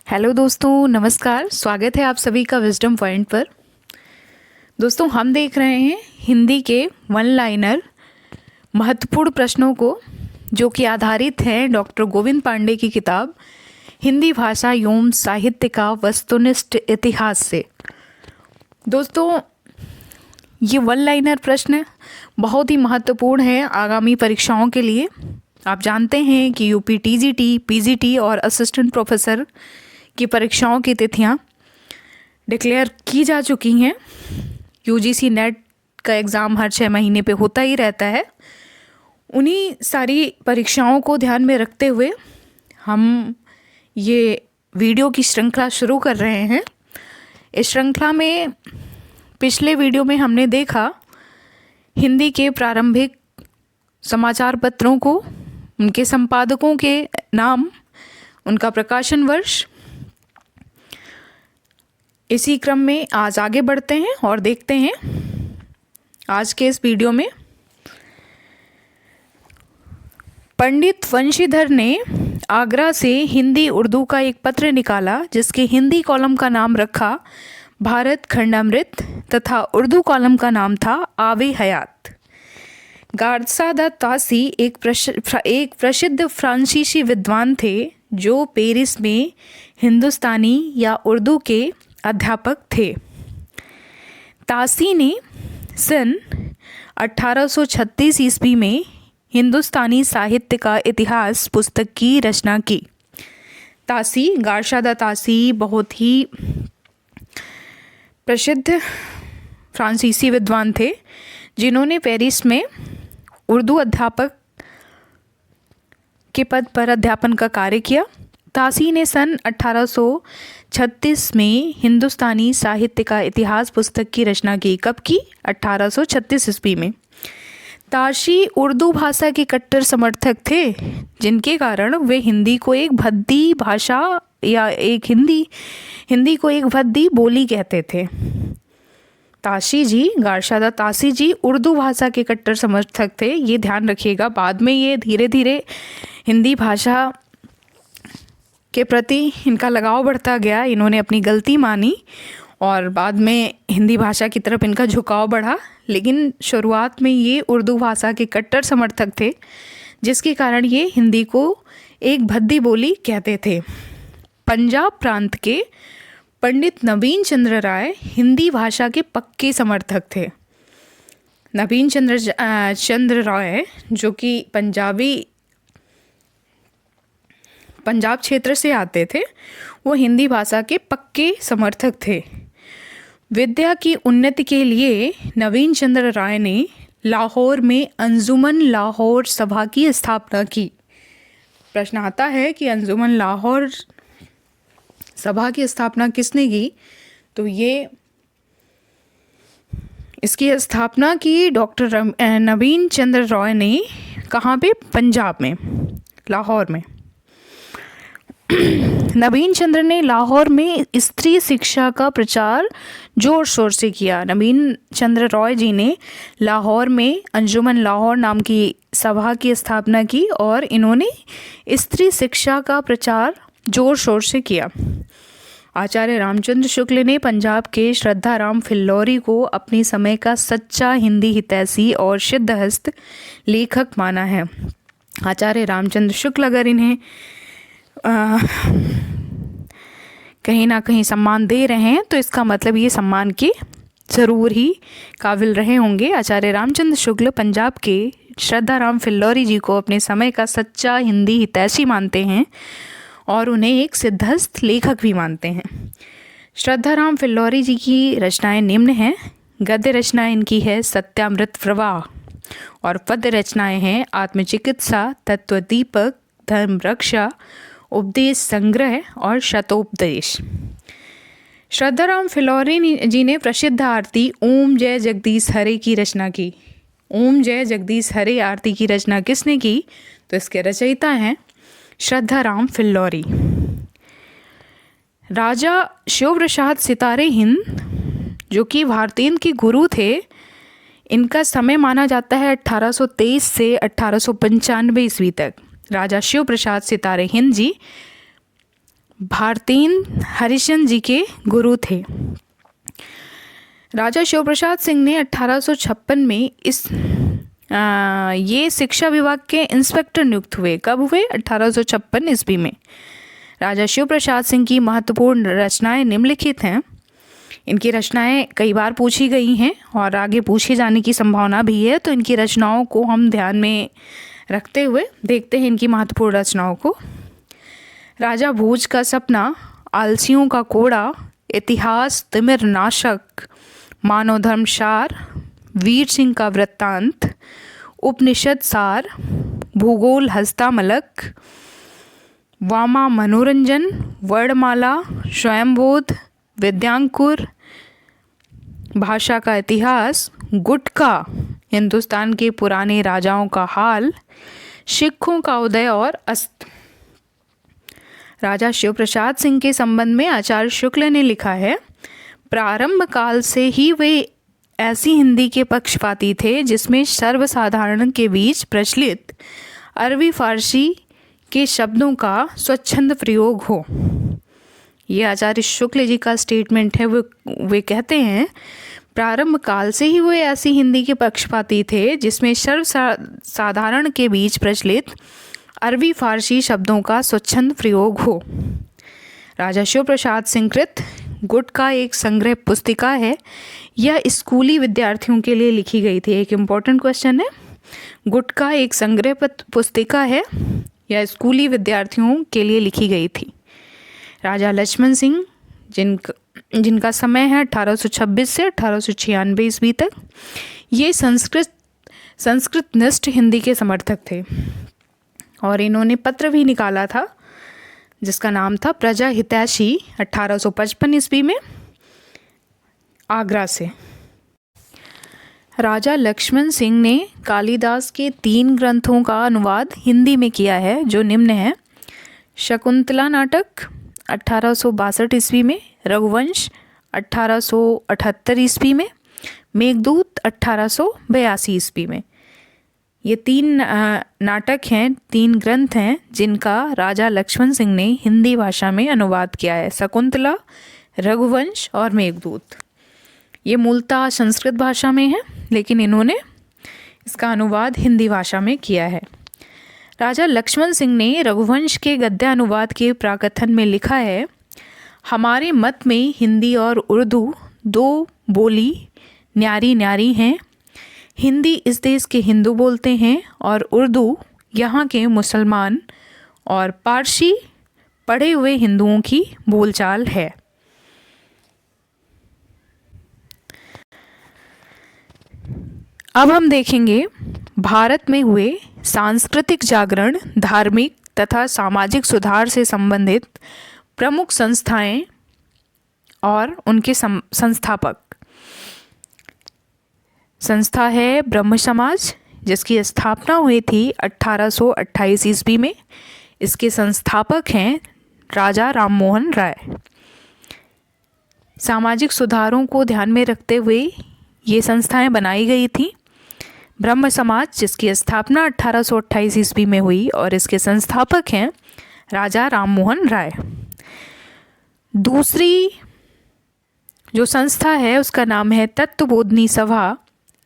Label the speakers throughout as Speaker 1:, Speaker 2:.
Speaker 1: Hello दोस्तों, नमस्कार। स्वागत है आप सभी का विजडम पॉइंट पर। दोस्तों, हम देख रहे हैं हिंदी के वन लाइनर महत्वपूर्ण प्रश्नों को, जो कि आधारित हैं डॉक्टर गोविंद पांडे की किताब हिंदी भाषा एवं साहित्य का वस्तुनिष्ठ इतिहास से। दोस्तों, ये वन लाइनर प्रश्न बहुत ही महत्वपूर्ण है आगामी परीक्षाओं के लिए। आप जानते हैं कि यूपी टीजीटी, पीजीटी और असिस्टेंट प्रोफेसर की परीक्षाओं की तिथियां डिक्लेयर की जा चुकी हैं। यूजीसी नेट का एग्ज़ाम हर 6 महीने पे होता ही रहता है। उन्हीं सारी परीक्षाओं को ध्यान में रखते हुए हम ये वीडियो की श्रृंखला शुरू कर रहे हैं। इस श्रृंखला में पिछले वीडियो में हमने देखा हिंदी के प्रारंभिक समाचार पत्रों को, उनके संपादकों के नाम, उनका प्रकाशन वर्ष। इसी क्रम में आज आगे बढ़ते हैं और देखते हैं आज के इस वीडियो में पंडित वंशीधर ने आगरा से हिंदी उर्दू का एक पत्र निकाला, जिसके हिंदी कॉलम का नाम रखा भारत खंडामृत तथा उर्दू कॉलम का नाम था आवे हयात। गारसादा तासी एक प्रसिद्ध फ्रांसीसी विद्वान थे जो पेरिस में हिंदुस्तानी या उर्दू के अध्यापक थे। तासी ने सन 1836 ईस्वी में हिंदुस्तानी साहित्य का इतिहास पुस्तक की रचना की। तासी, गारसादा तासी बहुत ही प्रसिद्ध फ्रांसीसी विद्वान थे जिन्होंने पेरिस में उर्दू अध्यापक के पद पर अध्यापन का कार्य किया। तासी ने सन 1836 में हिंदुस्तानी साहित्य का इतिहास पुस्तक की रचना की। कब की? 1836 ईस्वी में। तासी उर्दू भाषा के कट्टर समर्थक थे, जिनके कारण वे हिंदी को एक भद्दी भाषा या हिंदी को एक भद्दी बोली कहते थे। तासी जी, गारसादा तासी जी उर्दू भाषा के कट्टर समर्थक थे, ये ध्यान रखिएगा। बाद में ये धीरे धीरे हिंदी भाषा के प्रति इनका लगाव बढ़ता गया। इन्होंने अपनी गलती मानी और बाद में हिंदी भाषा की तरफ इनका झुकाव बढ़ा, लेकिन शुरुआत में ये उर्दू भाषा के कट्टर समर्थक थे, जिसके कारण ये हिंदी को एक भद्दी बोली कहते थे। पंजाब प्रांत के पंडित नवीन चंद्र राय हिंदी भाषा के पक्के समर्थक थे। नवीन चंद्र राय, जो कि पंजाब क्षेत्र से आते थे, वो हिंदी भाषा के पक्के समर्थक थे। विद्या की उन्नति के लिए नवीन चंद्र राय ने लाहौर में अंजुमन लाहौर सभा की स्थापना की। प्रश्न आता है कि अंजुमन लाहौर सभा की स्थापना किसने की? तो ये इसकी स्थापना की डॉक्टर नवीन चंद्र राय ने। कहाँ पे? पंजाब में, लाहौर में। नवीन चंद्र ने लाहौर में स्त्री शिक्षा का प्रचार जोर शोर से किया। नवीन चंद्र रॉय जी ने लाहौर में अंजुमन लाहौर नाम की सभा की स्थापना की और इन्होंने स्त्री शिक्षा का प्रचार जोर शोर से किया। आचार्य रामचंद्र शुक्ल ने पंजाब के श्रद्धाराम फिल्लौरी को अपने समय का सच्चा हिंदी हितैषी और सिद्धहस्त लेखक माना है। आचार्य रामचंद्र शुक्ल अगर इन्हें कहीं ना कहीं सम्मान दे रहे हैं, तो इसका मतलब ये सम्मान के ज़रूर ही काबिल रहे होंगे। आचार्य रामचंद्र शुक्ल पंजाब के श्रद्धाराम फिल्लौरी जी को अपने समय का सच्चा हिंदी हितैषी मानते हैं और उन्हें एक सिद्धहस्त लेखक भी मानते हैं। श्रद्धाराम फिल्लौरी जी की रचनाएं निम्न हैं। गद्य रचना इनकी है सत्यामृत प्रवाह और पद्य रचनाएं हैं आत्मचिकित्सा, तत्वदीपक, धर्म रक्षा, उपदेश संग्रह और शतोपदेश। श्रद्धाराम फिल्लौरी जी ने प्रसिद्ध आरती ओम जय जगदीश हरे की रचना की। ओम जय जगदीश हरे आरती की रचना किसने की? तो इसके रचयिता हैं श्रद्धाराम फिल्लौरी। राजा शिव प्रसाद सितारे हिंद, जो कि भारतेंद्र के गुरु थे, इनका समय माना जाता है 1823 से 1895 ईस्वी तक। राजा शिव प्रसाद सितारे हिंद जी भारतीन हरिश्चंद्र जी के गुरु थे। राजा शिव प्रसाद सिंह ने 1856 में ये शिक्षा विभाग के इंस्पेक्टर नियुक्त हुए। कब हुए? 1856 ईस्वी में। राजा शिव प्रसाद सिंह की महत्वपूर्ण रचनाएं निम्नलिखित हैं। इनकी रचनाएं कई बार पूछी गई हैं और आगे पूछे जाने की संभावना भी है, तो इनकी रचनाओं को हम ध्यान में रखते हुए देखते हैं इनकी महत्वपूर्ण रचनाओं को। राजा भोज का सपना, आलसियों का कोड़ा, इतिहास तिमिर नाशक, मानव धर्म सार, वीर सिंह का वृत्तांत, उपनिषद सार, भूगोल हस्तामलक, वामा मनोरंजन, वर्णमाला, स्वयंबोध, विद्यांकुर, भाषा का इतिहास, गुटका, हिंदुस्तान के पुराने राजाओं का हाल, सिखों का उदय और अस्त। राजा शिव प्रसाद सिंह के संबंध में आचार्य शुक्ल ने लिखा है, प्रारंभ काल से ही वे ऐसी हिंदी के पक्षपाती थे जिसमें सर्वसाधारण के बीच प्रचलित अरबी फारसी के शब्दों का स्वच्छंद प्रयोग हो। ये आचार्य शुक्ल जी का स्टेटमेंट है। वे कहते हैं, प्रारंभ काल से ही वे ऐसी हिंदी के पक्षपाती थे जिसमें सर्वसाधारण के बीच प्रचलित अरबी फारसी शब्दों का स्वच्छंद प्रयोग हो। राजा शिव प्रसाद सिंह कृत गुटका एक संग्रह पुस्तिका है। यह स्कूली विद्यार्थियों के लिए लिखी गई थी। एक इम्पॉर्टेंट क्वेश्चन है, गुटका एक संग्रह पुस्तिका है, यह स्कूली विद्यार्थियों के लिए लिखी गई थी। राजा लक्ष्मण सिंह जिनका समय है 1826 से 1896 ईस्वी तक, ये संस्कृतनिष्ठ हिंदी के समर्थक थे और इन्होंने पत्र भी निकाला था जिसका नाम था प्रजा हितैषी 1855 ईस्वी में आगरा से। राजा लक्ष्मण सिंह ने कालिदास के 3 ग्रंथों का अनुवाद हिंदी में किया है जो निम्न है। शकुंतला नाटक 1862 ईस्वी में, रघुवंश 1878 ईस्वी में, मेघदूत 1882 ईस्वी में। ये 3 नाटक हैं, 3 ग्रंथ हैं जिनका राजा लक्ष्मण सिंह ने हिंदी भाषा में अनुवाद किया है। शकुंतला, रघुवंश और मेघदूत। ये मूलतः संस्कृत भाषा में है लेकिन इन्होंने इसका अनुवाद हिंदी भाषा में किया है। राजा लक्ष्मण सिंह ने रघुवंश के गद्य अनुवाद के प्राकथन में लिखा है, हमारे मत में हिंदी और उर्दू 2 बोली न्यारी न्यारी हैं। हिंदी इस देश के हिंदू बोलते हैं और उर्दू यहाँ के मुसलमान और पारसी पढ़े हुए हिंदुओं की बोलचाल है। अब हम देखेंगे भारत में हुए सांस्कृतिक जागरण, धार्मिक तथा सामाजिक सुधार से संबंधित प्रमुख संस्थाएं और उनके संस्थापक। संस्था है ब्रह्म समाज, जिसकी स्थापना हुई थी 1828 ईस्वी में। इसके संस्थापक हैं राजा राममोहन राय। सामाजिक सुधारों को ध्यान में रखते हुए ये संस्थाएं बनाई गई थी। ब्रह्म समाज, जिसकी स्थापना 1828 ईस्वी में हुई और इसके संस्थापक हैं राजा राममोहन राय। दूसरी जो संस्था है उसका नाम है तत्वबोधिनी सभा।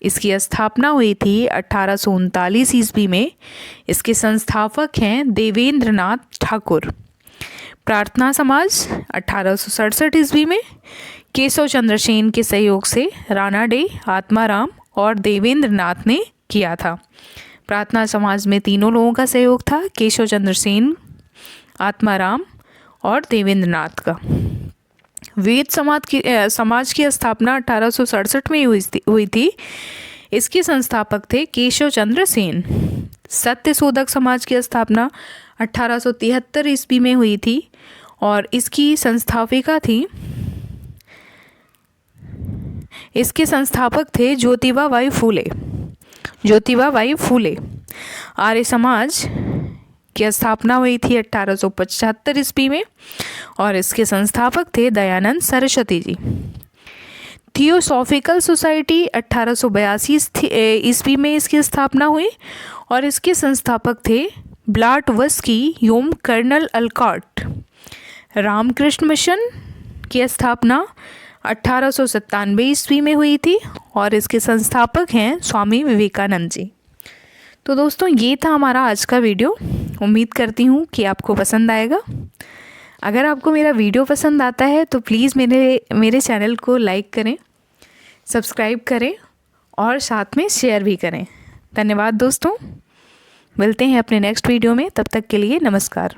Speaker 1: इसकी स्थापना हुई थी 1839 ईस्वी में। इसके संस्थापक हैं देवेंद्रनाथ ठाकुर। प्रार्थना समाज 1867 ईस्वी में केशव चंद्र सेन के सहयोग से राणा डे, आत्माराम और देवेंद्रनाथ ने किया था। प्रार्थना समाज में तीनों लोगों का सहयोग था, केशव चंद्र सेन, आत्माराम और देवेंद्रनाथ का। वेद समाज की स्थापना 1867 में हुई थी। इसके संस्थापक थे केशव चंद्र सेन। सत्यशोधक समाज की स्थापना 1873 ईस्वी में हुई थी और इसकी संस्थापिका थी, इसके संस्थापक थे ज्योतिबा बाई फूले। आर्य समाज की स्थापना हुई थी 1875 ईस्वी में और इसके संस्थापक थे दयानंद सरस्वती जी। थियोसॉफिकल सोसाइटी 1882 ईस्वी में इसकी स्थापना हुई और इसके संस्थापक थे ब्लाटवस्की एवं कर्नल अलकॉट। रामकृष्ण मिशन की स्थापना 1897 ईस्वी में हुई थी और इसके संस्थापक हैं स्वामी विवेकानंद जी। तो दोस्तों ये था हमारा आज का वीडियो। उम्मीद करती हूँ कि आपको पसंद आएगा। अगर आपको मेरा वीडियो पसंद आता है तो प्लीज़ मेरे चैनल को लाइक करें, सब्सक्राइब करें और साथ में शेयर भी करें। धन्यवाद दोस्तों। मिलते हैं अपने नेक्स्ट वीडियो में, तब तक के लिए नमस्कार।